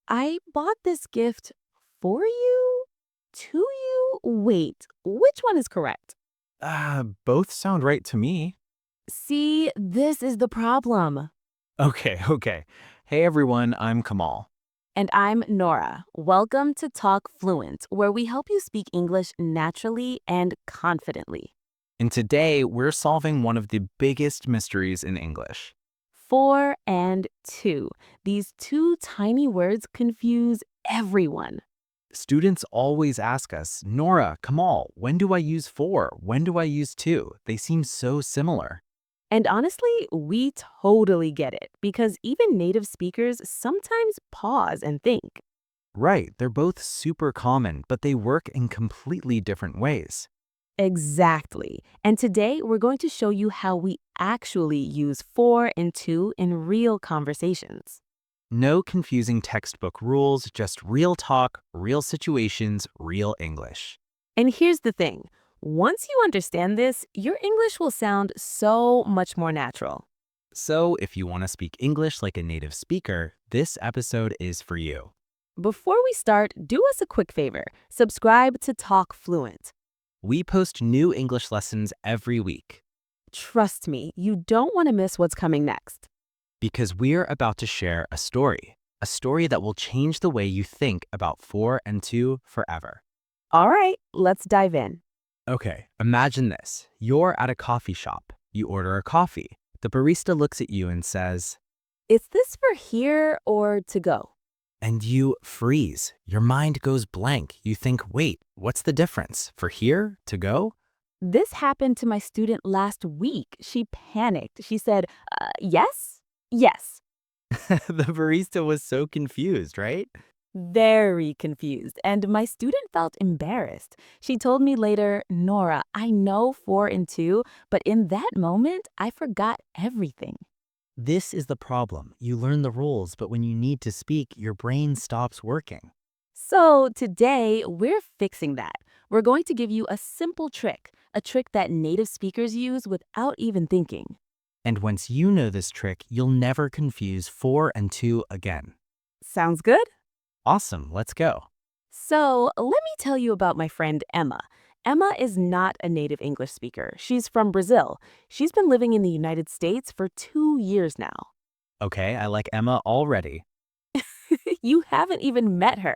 I bought this gift for you? To you? Wait, which one is correct? Both sound right to me. See, this is the problem. Okay. Hey everyone, I'm Kamal. And I'm Nora. Welcome to TalkFluent, where we help you speak English naturally and confidently. And today we're solving one of the biggest mysteries in English. For and to. These two tiny words confuse everyone. Students always ask us, Nora, Kamal, when do I use for? When do I use to? They seem so similar. And honestly, we totally get it because even native speakers sometimes pause and think. Right, they're both super common, but they work in completely different ways. Exactly. And today we're going to show you how we actually use for and to in real conversations. No confusing textbook rules, just real talk, real situations, real English. And here's the thing. Once you understand this, your English will sound so much more natural. So, if you want to speak English like a native speaker, this episode is for you. Before we start, do us a quick favor. Subscribe to Talk Fluent. We post new English lessons every week Trust me, you don't want to miss what's coming next. because we're about to share a story that will change the way you think about for and to forever. All right, let's dive in. Okay, imagine this. You're at a coffee shop. You order a coffee. The barista looks at you and says, Is this for here or to go? and you freeze. Your mind goes blank. You think, wait, what's the difference? For here, to go? This happened to my student last week. She panicked. She said, yes? Yes. The barista was so confused, right? Very confused. And my student felt embarrassed. She told me later, Nora, I know for and to, but in that moment, I forgot everything. This is the problem. You learn the rules, but when you need to speak, your brain stops working. So today, we're fixing that. We're going to give you a simple trick, a trick that native speakers use without even thinking. And once you know this trick, you'll never confuse for and to again. Sounds good? Awesome, let's go. So, let me tell you about my friend Emma. Emma is not a native English speaker. She's from Brazil. She's been living in the United States for 2 years now. Okay, I like Emma already. You haven't even met her.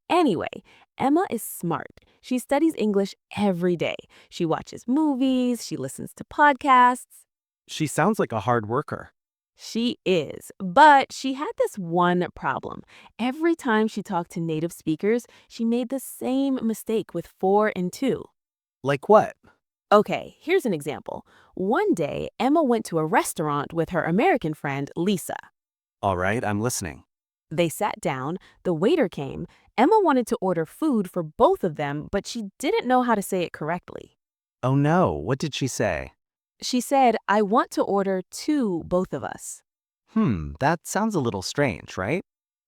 Anyway, Emma is smart. She studies English every day. She watches movies, she listens to podcasts. She sounds like a hard worker. She is, but she had this one problem. Every time she talked to native speakers, she made the same mistake with for and to. Like what? Okay, here's an example. One day, Emma went to a restaurant with her American friend, Lisa. All right, I'm listening. They sat down, the waiter came. Emma wanted to order food for both of them, but she didn't know how to say it correctly. Oh no, what did she say? She said, I want to order to both of us. That sounds a little strange, right?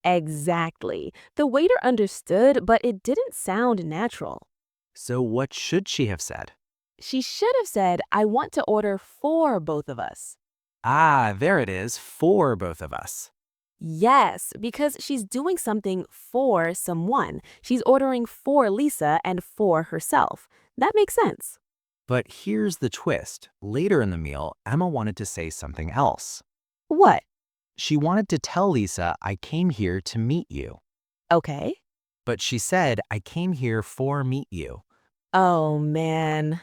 Exactly. The waiter understood, but it didn't sound natural. So what should she have said? She should have said, I want to order for both of us. Ah, there it is, for both of us. Yes, because she's doing something for someone. She's ordering for Lisa and for herself. That makes sense. But here's the twist. Later in the meal, Emma wanted to say something else. What? She wanted to tell Lisa, I came here to meet you. Okay. But she said, I came here for meet you. Oh, man.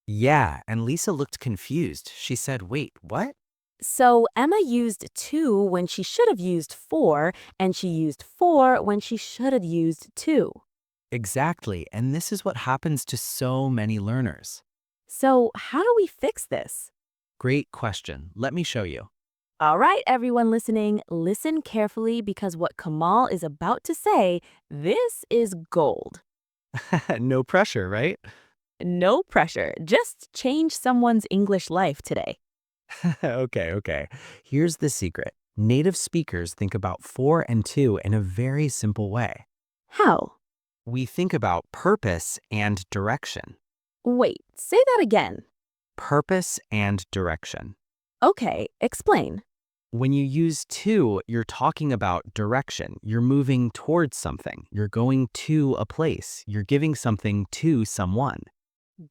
Yeah, and Lisa looked confused. She said, wait, what? So Emma used to when she should have used for, and she used for when she should have used to. Exactly, and this is what happens to so many learners. So how do we fix this? Great question. Let me show you. All right, everyone listening, listen carefully because what Kamal is about to say, this is gold. No pressure, right? No pressure, just change someone's English life today. Okay. Here's the secret. Native speakers think about for and to in a very simple way. How? We think about purpose and direction. Wait, say that again. Purpose and direction. Okay, explain. When you use to, you're talking about direction. You're moving towards something. You're going to a place. You're giving something to someone.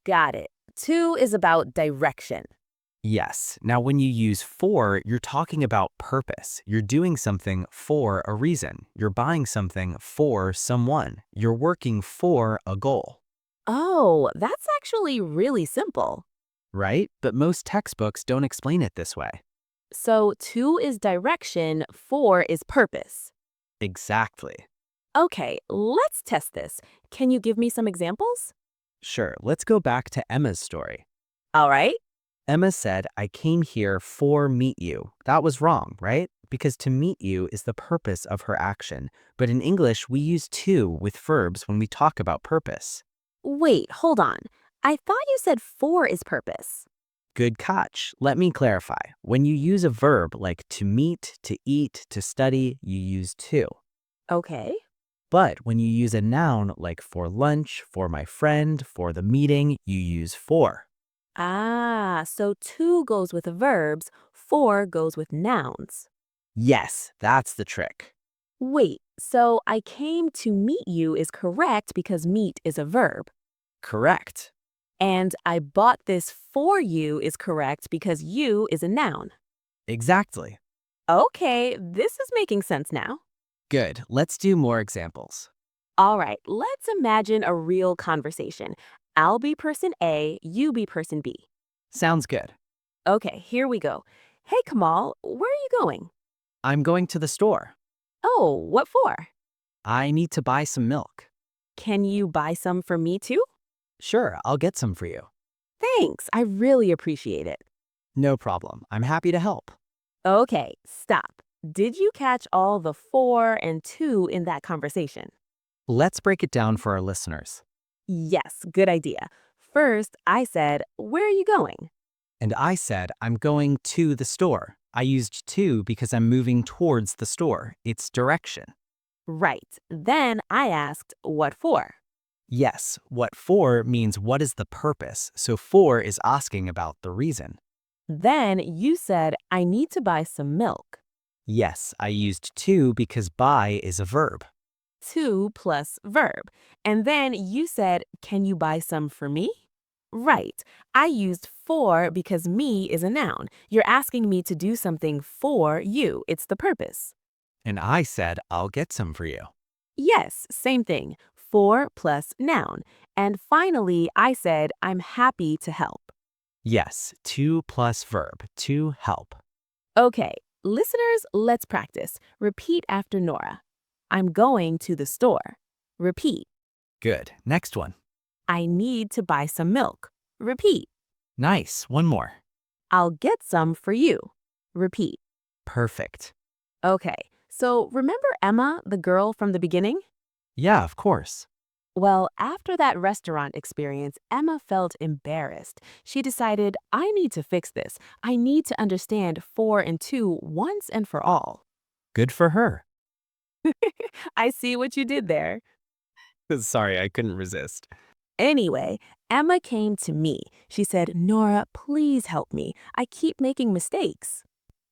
Got it. To is about direction. Yes. Now, when you use for, you're talking about purpose. You're doing something for a reason. You're buying something for someone. You're working for a goal, Oh, that's actually really simple. right? But most textbooks don't explain it this way. So to is direction, for is purpose. Exactly. Okay, let's test this. Can you give me some examples? Sure, let's go back to Emma's story. All right. Emma said, I came here for meet you. That was wrong, right? Because to meet you is the purpose of her action. But in English, we use to with verbs when we talk about purpose. Wait, hold on. I thought you said for is purpose. Good catch. Let me clarify. When you use a verb like to meet, to eat, to study, you use to. Okay. But when you use a noun like for lunch, for my friend, for the meeting, you use for. Ah, so to goes with verbs, for goes with nouns. Yes, that's the trick. Wait, so I came to meet you is correct because meet is a verb. Correct. And I bought this for you is correct because you is a noun. Exactly. Okay, this is making sense now. Good. Let's do more examples. All right, let's imagine a real conversation. I'll be person A, you be person B. Sounds good. Okay, here we go. Hey, Kamal, where are you going? I'm going to the store. Oh, what for? I need to buy some milk. Can you buy some for me too? Sure, I'll get some for you. Thanks, I really appreciate it. No problem. I'm happy to help. Okay, stop. Did you catch all the for and to in that conversation? Let's break it down for our listeners. Yes, good idea. First, I said, where are you going? And I said, I'm going to the store. I used to because I'm moving towards the store. It's direction. Right. Then I asked, what for? Yes, what for means what is the purpose, so for is asking about the reason. Then you said, I need to buy some milk. Yes, I used to because buy is a verb. To plus verb. And then you said, can you buy some for me? Right. I used for because me is a noun. You're asking me to do something for you. It's the purpose. And I said, I'll get some for you. Yes, same thing. For plus noun. And finally, I said, I'm happy to help. Yes, to plus verb, to help. Okay, listeners, let's practice. Repeat after Nora. I'm going to the store. Repeat. Good. Next one. I need to buy some milk. Repeat. Nice. One more. I'll get some for you. Repeat. Perfect. Okay, so remember Emma, the girl from the beginning? Yeah, of course. Well, after that restaurant experience, Emma felt embarrassed. She decided, I need to fix this. I need to understand for and to once and for all. Good for her. I see what you did there. Sorry, I couldn't resist. Anyway, Emma came to me. She said, Nora, please help me. I keep making mistakes.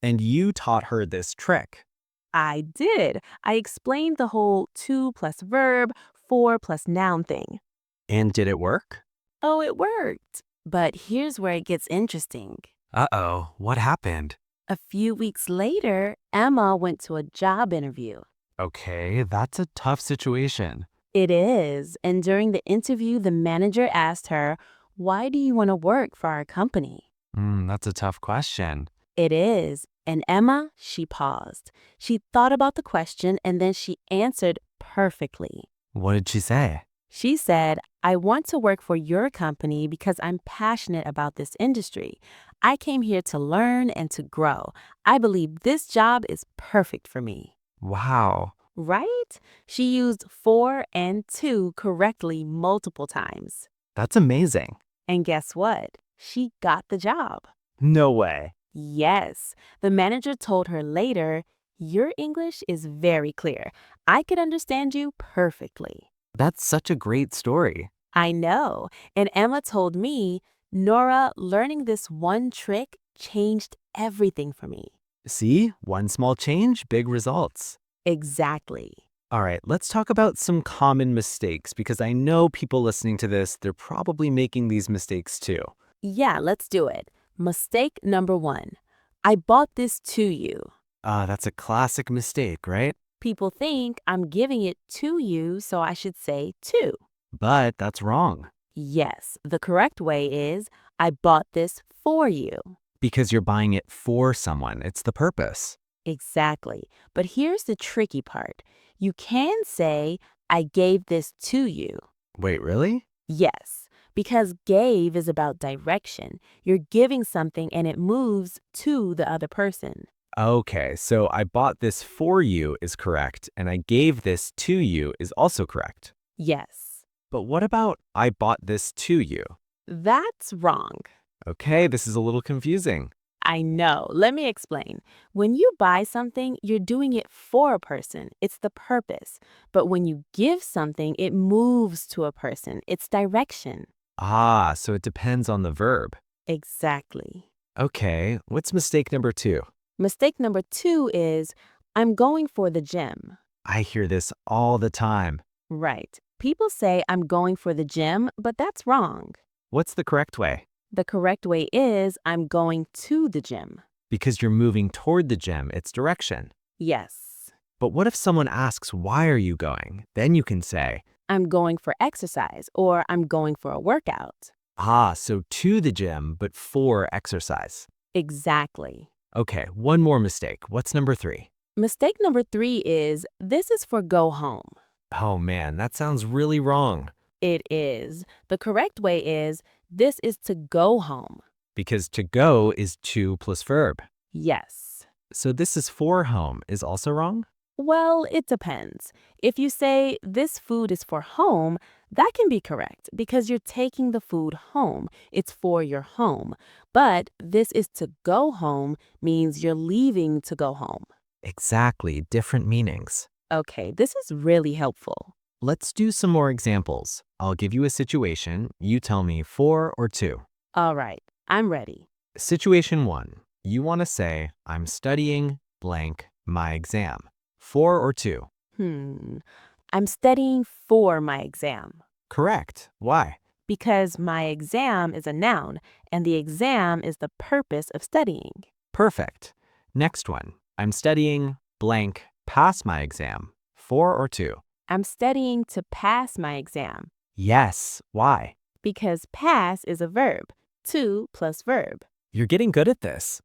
And you taught her this trick. I did. I explained the whole to plus verb, for plus noun thing. And did it work? Oh, it worked. But here's where it gets interesting. Uh-oh, what happened? A few weeks later, Emma went to a job interview. Okay, that's a tough situation. It is. And during the interview, the manager asked her, why do you want to work for our company? That's a tough question. It is. And Emma, she paused. She thought about the question and then she answered perfectly. What did she say? She said, I want to work for your company because I'm passionate about this industry. I came here to learn and to grow. I believe this job is perfect for me. Wow. Right? She used for and to correctly multiple times. That's amazing. And guess what? She got the job. No way. Yes. The manager told her later, your English is very clear. I could understand you perfectly. That's such a great story. I know. And Emma told me, Nora, learning this one trick changed everything for me. See? One small change, big results. Exactly. All right, let's talk about some common mistakes because I know people listening to this, they're probably making these mistakes too. Yeah, let's do it. Mistake number one. I bought this to you. That's a classic mistake, right? People think I'm giving it to you, so I should say to. But that's wrong Yes, the correct way is I bought this for you. because you're buying it for someone. It's the purpose. Exactly. But here's the tricky part. You can say, I gave this to you. Wait, really? Yes, because gave is about direction. You're giving something and it moves to the other person. Okay, so I bought this for you is correct, and I gave this to you is also correct. Yes, But what about I bought this to you? that's wrong. Okay, this is a little confusing. I know. Let me explain. When you buy something, you're doing it for a person. It's the purpose. But when you give something, it moves to a person. It's direction. So it depends on the verb. Exactly. Okay, what's mistake number two? Mistake number two is I'm going for the gym. I hear this all the time. Right. People say I'm going for the gym, but that's wrong. What's the correct way? The correct way is I'm going to the gym. Because you're moving toward the gym, it's direction. Yes. But what if someone asks, why are you going? Then you can say, I'm going for exercise or I'm going for a workout. so to the gym, but for exercise. Exactly. Okay, one more mistake. What's number three? Mistake number three is this is for go home. Oh man, that sounds really wrong. It is. The correct way is this is to go home. Because to go is to plus verb. Yes. So this is for home is also wrong? Well, it depends. If you say this food is for home, that can be correct because you're taking the food home. It's for your home. But this is to go home means you're leaving to go home. Exactly, different meanings. Okay, this is really helpful. Let's do some more examples. I'll give you a situation. You tell me for or to. All right, I'm ready. Situation one. You want to say, I'm studying blank my exam. For or to? I'm studying for my exam Correct. Why? because my exam is a noun and the exam is the purpose of studying. Perfect. Next one. I'm studying blank pass my exam. For or to? I'm studying to pass my exam Yes. Why? because pass is a verb, to plus verb. You're getting good at this.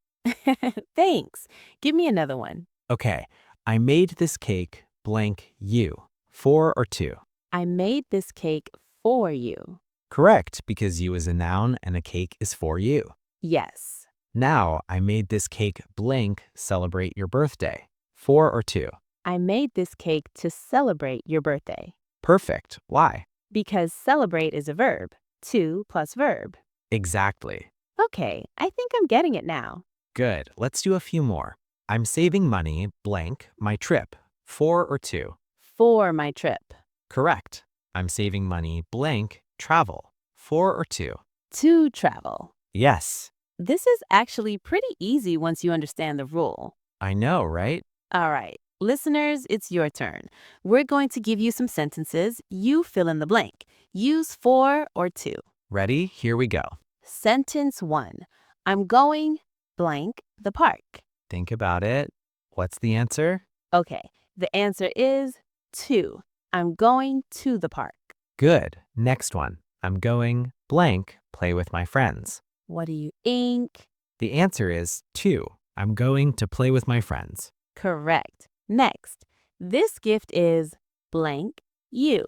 Thanks. Give me another one. Okay. I made this cake blank you. For or to? I made this cake for you. Correct, because you is a noun and a cake is for you. Yes. Now, I made this cake blank celebrate your birthday. For or to? I made this cake to celebrate your birthday Perfect. Why? because celebrate is a verb, to plus verb. Exactly. Okay, I think I'm getting it now. Good. Let's do a few more. I'm saving money blank my trip. For or to? For my trip. Correct. I'm saving money blank travel. For or to? To travel. Yes. This is actually pretty easy once you understand the rule. I know, right? All right, listeners, it's your turn. We're going to give you some sentences. You fill in the blank. Use for or to. Ready? Here we go. Sentence one. I'm going blank the park. Think about it. What's the answer? Okay, the answer is to. I'm going to the park. Good. Next one. I'm going blank play with my friends. What do you think? The answer is to. I'm going to play with my friends. Correct. Next, this gift is blank you.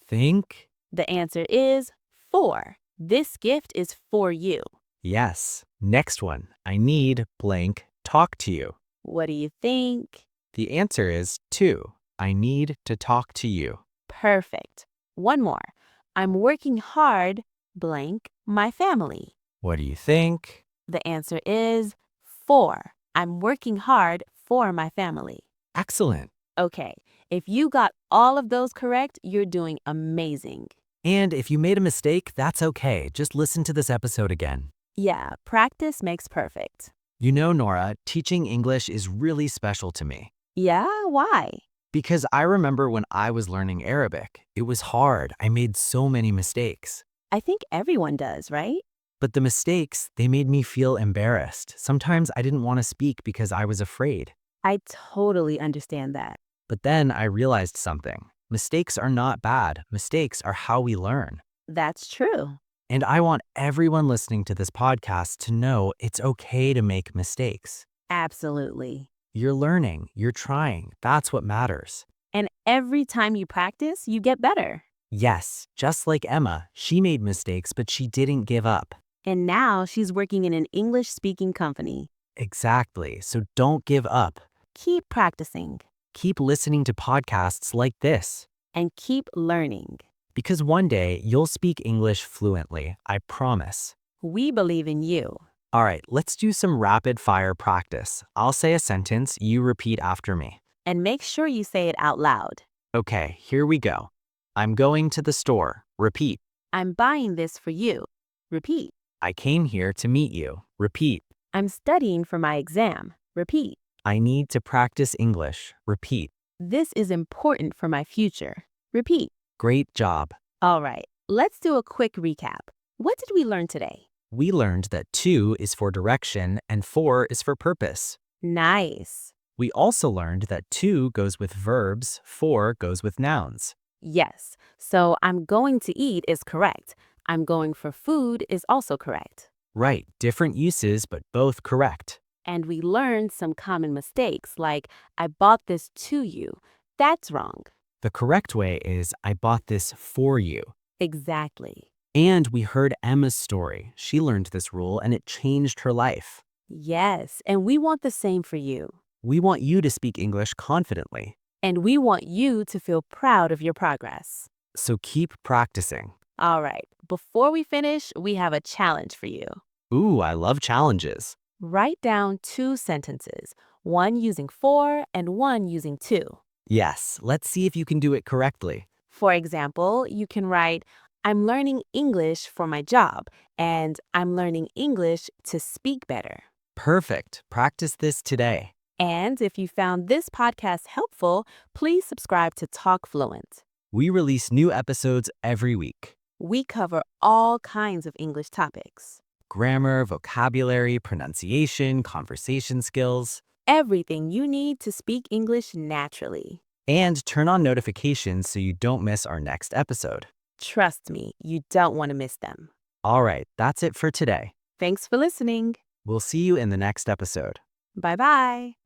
Think? The answer is for. This gift is for you. Yes. Next one. I need blank talk to you. What do you think? The answer is to. I need to talk to you. Perfect. One more. I'm working hard blank my family. What do you think? The answer is for. I'm working hard for my family. Excellent. Okay, if you got all of those correct, you're doing amazing. And if you made a mistake, that's okay. Just listen to this episode again. Yeah, practice makes perfect. You know, Nora, teaching English is really special to me. Yeah, why? Because I remember when I was learning Arabic, it was hard. I made so many mistakes. I think everyone does, right? But the mistakes, they made me feel embarrassed. Sometimes I didn't want to speak because I was afraid. I totally understand that. But then I realized something. Mistakes are not bad. Mistakes are how we learn. That's true. And I want everyone listening to this podcast to know it's okay to make mistakes. Absolutely. You're learning, you're trying. That's what matters. And every time you practice, you get better. Yes, just like Emma, she made mistakes, but she didn't give up. And now she's working in an English-speaking company. Exactly. So don't give up. Keep practicing Keep listening to podcasts like this. and keep learning. Because one day you'll speak English fluently, I promise. We believe in you. All right, let's do some rapid fire practice. I'll say a sentence, you repeat after me. And make sure you say it out loud. Okay, here we go. I'm going to the store. Repeat. I'm buying this for you. Repeat. I came here to meet you. Repeat. I'm studying for my exam. Repeat. I need to practice English. Repeat. This is important for my future. Repeat. Great job. All right, let's do a quick recap. What did we learn today? We learned that to is for direction and for is for purpose. Nice. We also learned that to goes with verbs, for goes with nouns. Yes, so I'm going to eat is correct. I'm going for food is also correct. Right, different uses, but both correct. And we learned some common mistakes like, I bought this to you. That's wrong. The correct way is I bought this for you. Exactly. And we heard Emma's story. She learned this rule and it changed her life. Yes, and we want the same for you. We want you to speak English confidently. And we want you to feel proud of your progress. So keep practicing. All right, before we finish, we have a challenge for you. Ooh, I love challenges. Write down 2 sentences, one using for and one using to. Yes, let's see if you can do it correctly. For example, you can write, I'm learning English for my job, and I'm learning English to speak better. Perfect. Practice this today. And if you found this podcast helpful, please subscribe to TalkFluent. We release new episodes every week. We cover all kinds of English topics. Grammar, vocabulary, pronunciation, conversation skills. Everything you need to speak English naturally. And turn on notifications so you don't miss our next episode. Trust me, you don't want to miss them. All right, that's it for today. Thanks for listening. We'll see you in the next episode. Bye-bye.